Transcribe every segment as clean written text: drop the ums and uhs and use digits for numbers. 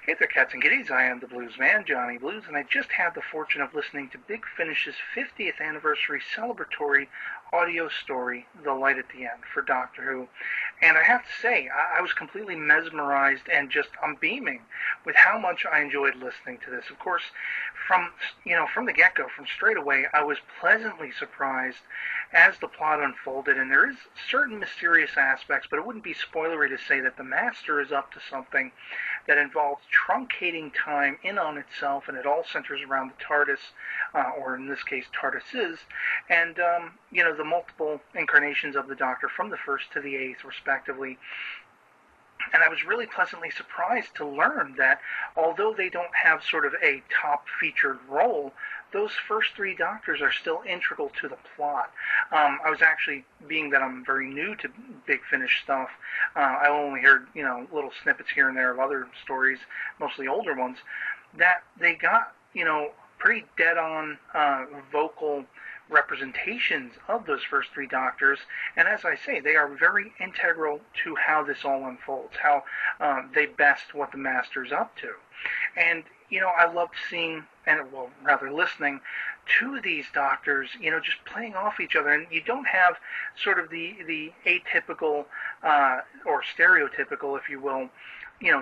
Hey there, cats and kitties. I am the Blues Man, Johnny Blues, and I just had the fortune of listening to Big Finish's 50th anniversary celebratory audio story, The Light at the End, for Doctor Who. And I have to say, I was completely mesmerized and just I'm beaming with how much I enjoyed listening to this. Of course, from the get-go, from straight away, I was pleasantly surprised as the plot unfolded, and there is certain mysterious aspects, but it wouldn't be spoilery to say that the Master is up to something that involves truncating time in on itself, and it all centers around the TARDIS, or in this case, TARDISes, and the multiple incarnations of the Doctor from the first to the eighth, respectively. And I was really pleasantly surprised to learn that although they don't have sort of a top featured role, those first three Doctors are still integral to the plot. I was actually, being that I'm very new to Big Finish stuff, I only heard, little snippets here and there of other stories, mostly older ones, that they got, pretty dead-on vocal representations of those first three Doctors, and as I say, they are very integral to how this all unfolds, how they best what the Master's up to. And, I loved seeing, rather listening to these Doctors, just playing off each other, and you don't have sort of the atypical, or stereotypical, if you will,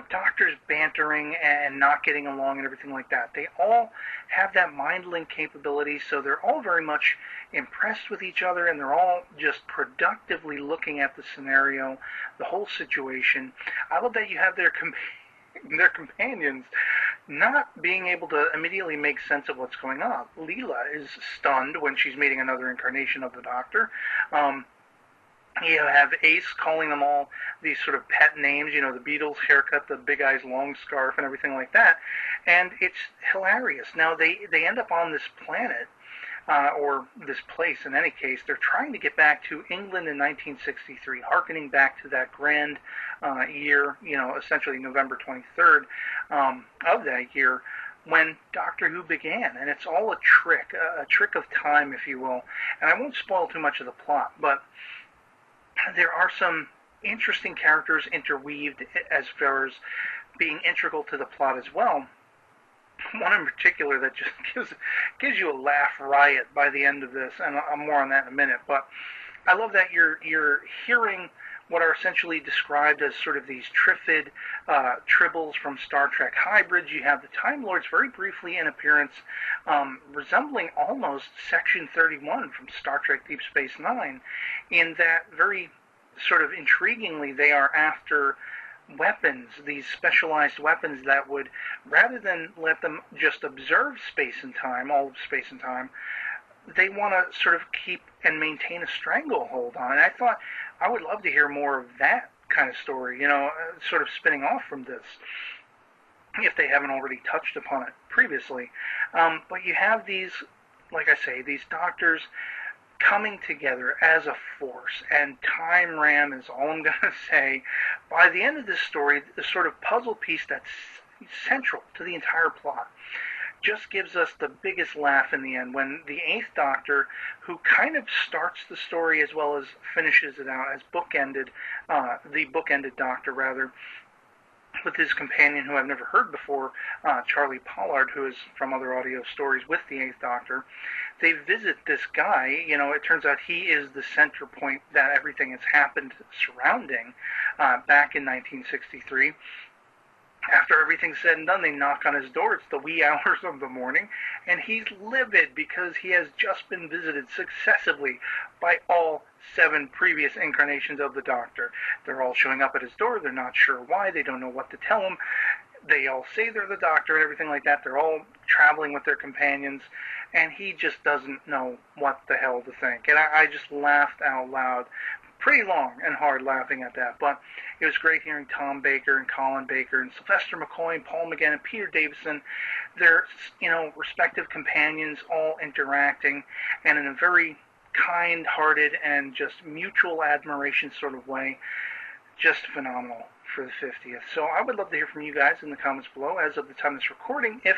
Doctors bantering and not getting along and everything like that. They all have that mind link capability, so they're all very much impressed with each other, and they're all just productively looking at the scenario, the whole situation. I love that you have their companions not being able to immediately make sense of what's going on. Leela is stunned when she's meeting another incarnation of the Doctor. You have Ace calling them all these sort of pet names, the Beatles haircut, the Big Eyes long scarf, and everything like that. And it's hilarious. Now, they end up on this planet, or this place in any case. They're trying to get back to England in 1963, hearkening back to that grand year, essentially November 23rd of that year, when Doctor Who began. And it's all a trick of time, if you will. And I won't spoil too much of the plot, but there are some interesting characters interweaved as far as being integral to the plot as well. One in particular that just gives you a laugh riot by the end of this, and I'm more on that in a minute. But I love that you're hearing what are essentially described as sort of these Trifid tribbles from Star Trek hybrids. You have the Time Lords very briefly in appearance, resembling almost Section 31 from Star Trek Deep Space Nine, in that very sort of intriguingly they are after weapons, these specialized weapons that would, rather than let them just observe space and time, all of space and time, they want to sort of keep and maintain a stranglehold on it. And I thought I would love to hear more of that kind of story, sort of spinning off from this, if they haven't already touched upon it previously. But you have these, like I say, these Doctors coming together as a force, and Time Ram is all I'm going to say. By the end of this story, the sort of puzzle piece that's central to the entire plot just gives us the biggest laugh in the end when the Eighth Doctor, who kind of starts the story as well as finishes it out as the bookended Doctor rather, with his companion who I've never heard before, Charlie Pollard, who is from other audio stories with the Eighth Doctor. They visit this guy, it turns out he is the center point that everything has happened surrounding back in 1963. After everything's said and done, they knock on his door. It's the wee hours of the morning, and he's livid because he has just been visited successively by all 7 previous incarnations of the Doctor. They're all showing up at his door. They're not sure why. They don't know what to tell him. They all say they're the Doctor and everything like that. They're all traveling with their companions, and he just doesn't know what the hell to think. And I just laughed out loud. Pretty long and hard laughing at that, but it was great hearing Tom Baker and Colin Baker and Sylvester McCoy and Paul McGann and Peter Davison, their respective companions all interacting, and in a very kind-hearted and just mutual admiration sort of way. Just phenomenal for the 50th. So I would love to hear from you guys in the comments below as of the time of this recording, if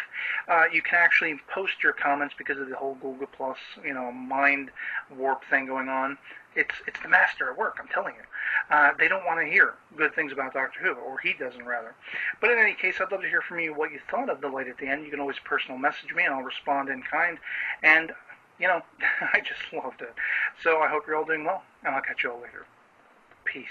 you can actually post your comments because of the whole Google Plus, mind warp thing going on. It's the Master at work, I'm telling you. they don't want to hear good things about Doctor Who, or he doesn't, rather. But in any case, I'd love to hear from you what you thought of The Light at the End. You can always personal message me, and I'll respond in kind. And, I just loved it. So I hope you're all doing well, and I'll catch you all later. Peace.